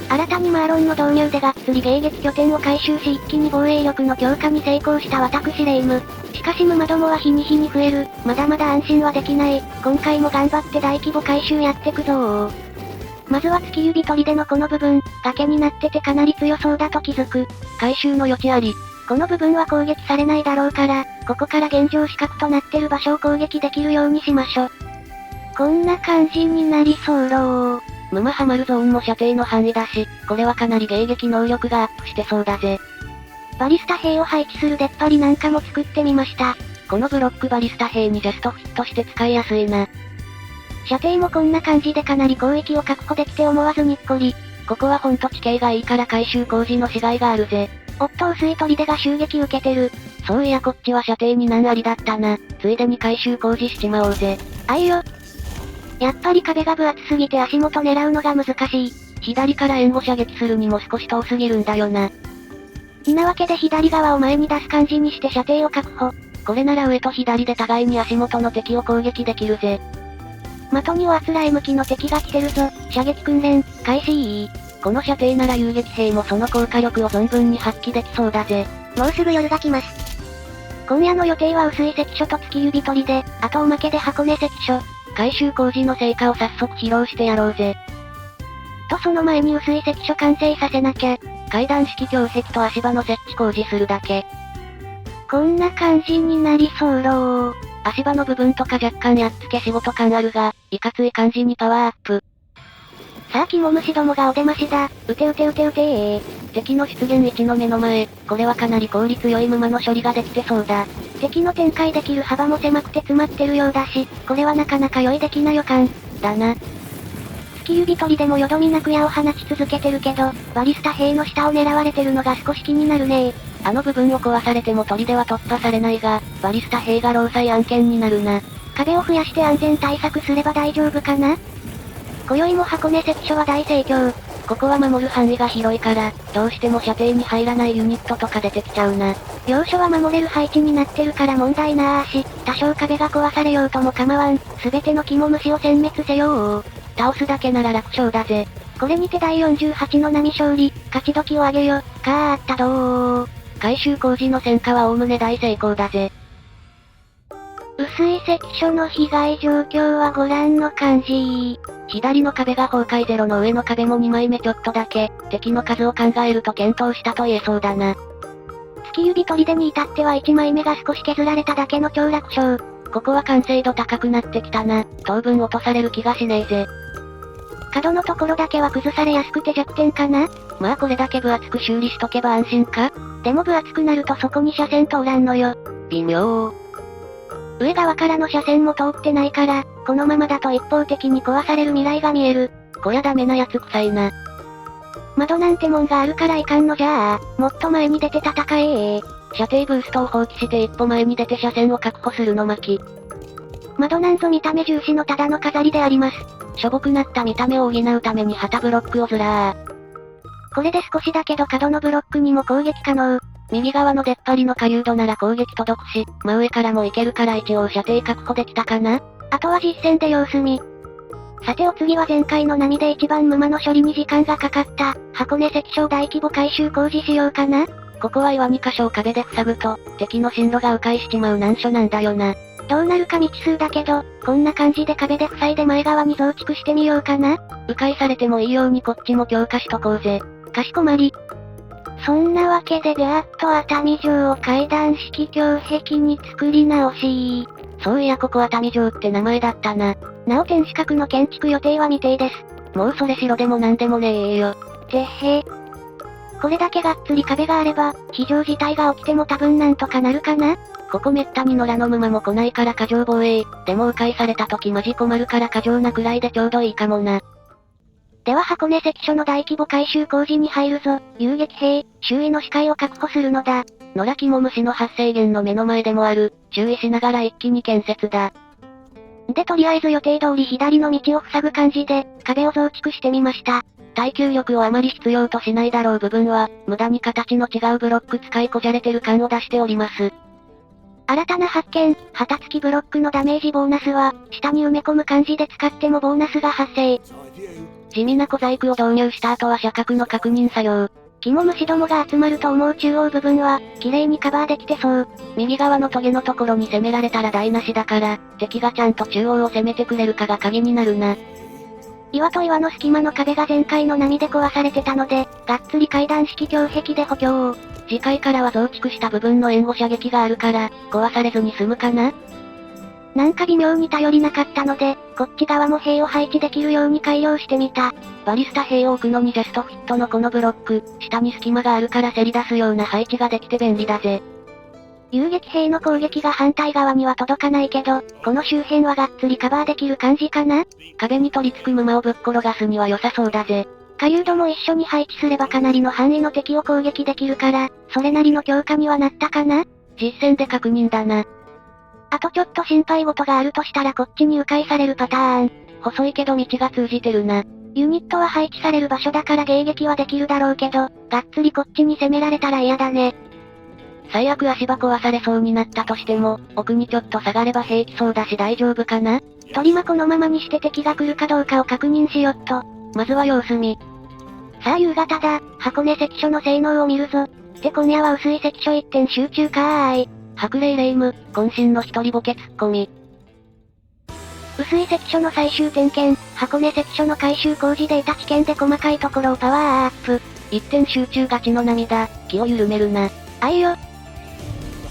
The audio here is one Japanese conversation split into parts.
新たにマーロンの導入でがっつり迎撃拠点を回収し一気に防衛力の強化に成功した私レイム。しかし沼どもは日に日に増える。まだまだ安心はできない。今回も頑張って大規模回収やってくぞー。まずは月指砦のこの部分、崖になっててかなり強そうだと気づく。回収の余地あり。この部分は攻撃されないだろうから、ここから現状死角となってる場所を攻撃できるようにしましょ。こんな感じになりそうろー。沼ハマるゾーンも射程の範囲だし、これはかなり迎撃能力がアップしてそうだぜ。バリスタ兵を配置する出っ張りなんかも作ってみました。このブロックバリスタ兵にジャストフィットして使いやすいな。射程もこんな感じでかなり広域を確保できて思わずにっこり。ここはほんと地形がいいから回収工事のしがいがあるぜ。おっと薄い砦が襲撃受けてる。そういやこっちは射程に難ありだったな。ついでに回収工事しちまおうぜ。あいよ。やっぱり壁が分厚すぎて足元狙うのが難しい。左から援護射撃するにも少し遠すぎるんだよな。てなわけで左側を前に出す感じにして射程を確保。これなら上と左で互いに足元の敵を攻撃できるぜ。的におあつらえ向きの敵が来てるぞ。射撃訓練、開始。この射程なら遊撃兵もその効果力を存分に発揮できそうだぜ。もうすぐ夜が来ます。今夜の予定は薄い関所と月指砦、あとおまけで箱根関所。回収工事の成果を早速披露してやろうぜ。とその前に薄い関所完成させなきゃ。階段式胸壁と足場の設置工事するだけ。こんな感じになりそうろー。足場の部分とか若干やっつけ仕事感あるが、いかつい感じにパワーアップ。さあ肝虫どもがお出ましだ。撃て撃て撃て撃てー。敵の出現位置の目の前、これはかなり効率良い沼の処理ができてそうだ。敵の展開できる幅も狭くて詰まってるようだし、これはなかなか良い出来な予感。だな。月指砦もよどみなく矢を放ち続けてるけど、バリスタ兵の下を狙われてるのが少し気になるね。あの部分を壊されても砦は突破されないが、バリスタ兵が労災案件になるな。壁を増やして安全対策すれば大丈夫かな？今宵も箱根関所は大盛況。ここは守る範囲が広いから、どうしても射程に入らないユニットとか出てきちゃうな。要所は守れる配置になってるから問題なーし、多少壁が壊されようとも構わん、すべての肝虫を殲滅せよー。倒すだけなら楽勝だぜ。これにて第48の波勝利、勝ち時をあげよ、かーったどー。回収工事の戦果は概ね大成功だぜ。薄い関所の被害状況はご覧の感じ。左の壁が崩壊ゼロの上の壁も2枚目ちょっとだけ、敵の数を考えると検討したと言えそうだな。月指砦に至っては1枚目が少し削られただけの超楽勝。ここは完成度高くなってきたな。当分落とされる気がしねえぜ。角のところだけは崩されやすくて弱点かな？まあこれだけ分厚く修理しとけば安心か？でも分厚くなるとそこに車線通らんのよ。微妙。上側からの車線も通ってないから、このままだと一方的に壊される未来が見える。こりゃダメなやつ臭いな。窓なんてもんがあるからいかんのじゃあ、もっと前に出て戦え射程ブーストを放棄して一歩前に出て車線を確保するの巻。窓なんぞ見た目重視のただの飾りであります。しょぼくなった見た目を補うために旗ブロックをずらー。これで少しだけど角のブロックにも攻撃可能。右側の出っ張りの下流度なら攻撃届くし、真上からも行けるから一応射程確保できたかな？あとは実戦で様子見。さてお次は前回の波で一番沼の処理に時間がかかった、箱根関所大規模回収工事しようかな？ここは岩2箇所を壁で塞ぐと、敵の進路が迂回しちまう難所なんだよな。どうなるか未知数だけど、こんな感じで壁で塞いで前側に増築してみようかな？迂回されてもいいようにこっちも強化しとこうぜ。かしこまり。そんなわけでビャーっと熱海城を階段式胸壁に作り直し。そういやここ熱海城って名前だったな。なお天守閣の建築予定は未定です。もうそれ城でもなんでもねえよ。てへ。これだけがっつり壁があれば、非常事態が起きても多分なんとかなるかな？ここめったに野良の馬も来ないから過剰防衛。でも迂回された時マジ困るから過剰なくらいでちょうどいいかもな。では箱根関所の大規模改修工事に入るぞ。遊撃兵、周囲の視界を確保するのだ。野良肝虫の発生源の目の前でもある。注意しながら一気に建設だ。でとりあえず予定通り左の道を塞ぐ感じで、壁を増築してみました。耐久力をあまり必要としないだろう部分は、無駄に形の違うブロック使いこじゃれてる感を出しております。新たな発見、旗付きブロックのダメージボーナスは、下に埋め込む感じで使ってもボーナスが発生。地味な小細工を導入した後は車格の確認作業。肝虫どもが集まると思う中央部分は、綺麗にカバーできてそう。右側のトゲのところに攻められたら台無しだから、敵がちゃんと中央を攻めてくれるかが鍵になるな。岩と岩の隙間の壁が前回の波で壊されてたので、がっつり階段式胸壁で補強を。次回からは増築した部分の援護射撃があるから、壊されずに済むかな？なんか微妙に頼りなかったので、こっち側も兵を配置できるように改良してみた。バリスタ兵を置くのにジャストフィットのこのブロック、下に隙間があるからせり出すような配置ができて便利だぜ。遊撃兵の攻撃が反対側には届かないけど、この周辺はがっつりカバーできる感じかな？壁に取り付く馬をぶっ転がすには良さそうだぜ。火遊度も一緒に配置すればかなりの範囲の敵を攻撃できるから、それなりの強化にはなったかな？実戦で確認だな。あとちょっと心配事があるとしたらこっちに迂回されるパターン。細いけど道が通じてるな。ユニットは配置される場所だから迎撃はできるだろうけど、がっつりこっちに攻められたら嫌だね。最悪足場壊されそうになったとしても、奥にちょっと下がれば平気そうだし大丈夫かな？取り間このままにして敵が来るかどうかを確認しよっと。まずは様子見。さあ夕方だ、箱根関所の性能を見るぞ。って今夜は薄い関所一点集中かーい。白霊霊夢、渾身の一人ボケツッコミ。薄い関所の最終点検、箱根関所の改修工事データ知見で細かいところをパワーアップ。一点集中勝ちの涙、気を緩めるな。あいよ。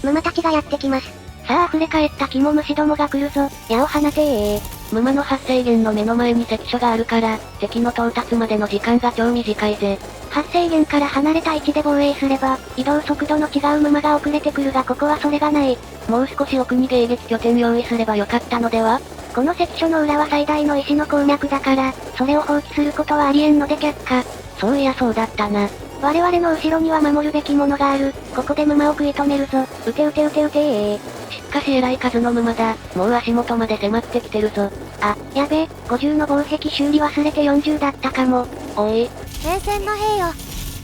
ムマたちがやってきます。さあ溢れ返った肝虫どもが来るぞ、矢を放てー。ムマの発生源の目の前に関所があるから、敵の到達までの時間が超短いぜ。発生源から離れた位置で防衛すれば、移動速度の違うムマが遅れてくるがここはそれがない。もう少し奥に迎撃拠点用意すればよかったのでは？この関所の裏は最大の石の鉱脈だから、それを放棄することはありえんので却下。そういやそうだったな。我々の後ろには守るべきものがある。ここでムマを食い止めるぞ。撃て撃て撃て撃てー。しかし偉い数のムマだ。もう足元まで迫ってきてるぞ。あ、やべ、50の防壁修理忘れて40だったかも。おい。前線の兵よ。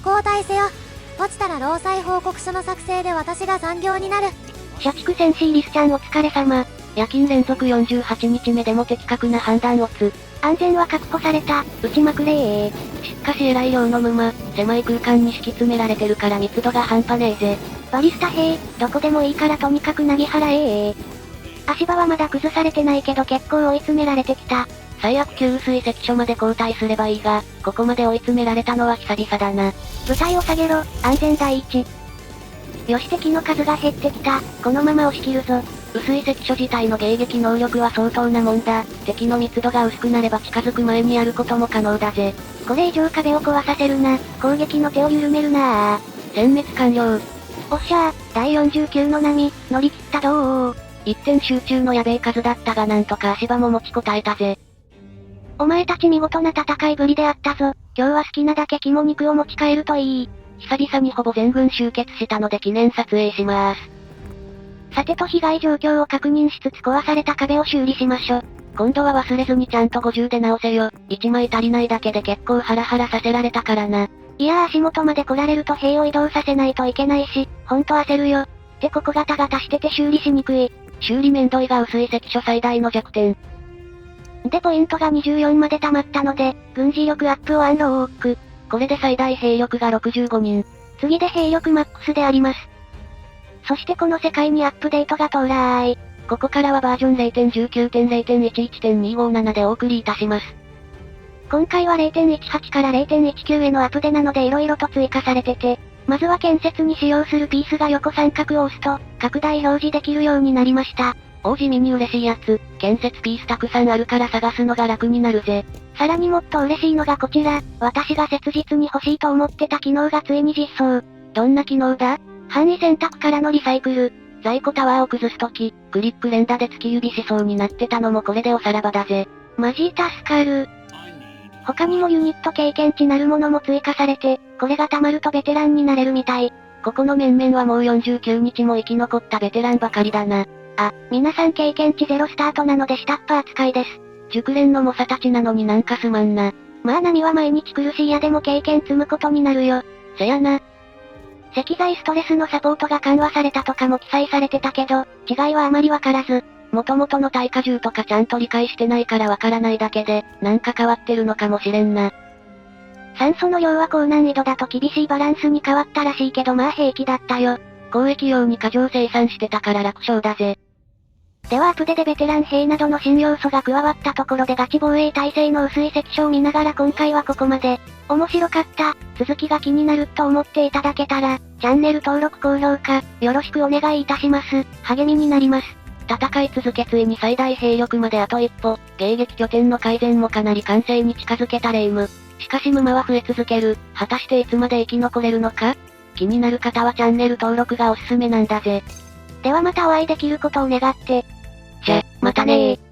交代せよ。落ちたら労災報告書の作成で私が残業になる。社畜戦士リスちゃんお疲れ様。夜勤連続48日目でも的確な判断をつ。安全は確保された。撃ちまくれー。しかし偉い量のムマ、狭い空間に敷き詰められてるから密度が半端ねえぜ。バリスタ兵、どこでもいいからとにかく投げ払えー。足場はまだ崩されてないけど結構追い詰められてきた。最悪給水関所まで交代すればいいが、ここまで追い詰められたのは久々だな。部隊を下げろ、安全第一。よし敵の数が減ってきた。このまま押し切るぞ。薄い関所自体の迎撃能力は相当なもんだ。敵の密度が薄くなれば近づく前にやることも可能だぜ。これ以上壁を壊させるな。攻撃の手を緩めるなー。殲滅完了。おっしゃー、第49の波、乗り切ったどー。一点集中のやべえ数だったがなんとか足場も持ちこたえたぜ。お前たち見事な戦いぶりであったぞ。今日は好きなだけ肝肉を持ち帰るといい。久々にほぼ全軍集結したので記念撮影しまーす。さてと被害状況を確認しつつ壊された壁を修理しましょ。今度は忘れずにちゃんと50で直せよ。1枚足りないだけで結構ハラハラさせられたからな。いやー足元まで来られると兵を移動させないといけないし、ほんと焦るよ。ってここガタガタしてて修理しにくい。修理めんどいが薄い関所最大の弱点。でポイントが24まで溜まったので、軍事力アップをアンローク。これで最大兵力が65人。次で兵力マックスであります。そしてこの世界にアップデートが到来。ここからはバージョン 0.19.0.11.257 でお送りいたします。今回は 0.18 から 0.19 へのアップデなので色々と追加されてて、まずは建設に使用するピースが横三角を押すと、拡大表示できるようになりました。地味に嬉しいやつ、建設ピースたくさんあるから探すのが楽になるぜ。さらにもっと嬉しいのがこちら、私が切実に欲しいと思ってた機能がついに実装。どんな機能だ？範囲選択からのリサイクル。在庫タワーを崩すとき、クリック連打で突き指しそうになってたのもこれでおさらばだぜ。マジ助かる。他にもユニット経験値なるものも追加されて、これが溜まるとベテランになれるみたい。ここの面々はもう49日も生き残ったベテランばかりだな。あ、皆さん経験値ゼロスタートなので下っ端扱いです。熟練の猛者たちなのになんかすまんな。まあ波は毎日苦しいやでも経験積むことになるよ。せやな。石材ストレスのサポートが緩和されたとかも記載されてたけど、違いはあまりわからず。元々の耐荷重とかちゃんと理解してないからわからないだけで、なんか変わってるのかもしれんな。酸素の量は高難易度だと厳しいバランスに変わったらしいけどまあ平気だったよ。交易用に過剰生産してたから楽勝だぜ。ではアプデでベテラン兵などの新要素が加わったところでガチ防衛体制の薄い関所を見ながら今回はここまで。面白かった、続きが気になると思っていただけたら、チャンネル登録高評価、よろしくお願いいたします。励みになります。戦い続けついに最大兵力まであと一歩、迎撃拠点の改善もかなり完成に近づけたレイム。しかし沼は増え続ける、果たしていつまで生き残れるのか？気になる方はチャンネル登録がおすすめなんだぜ。ではまたお会いできることを願って。じゃ、またねー。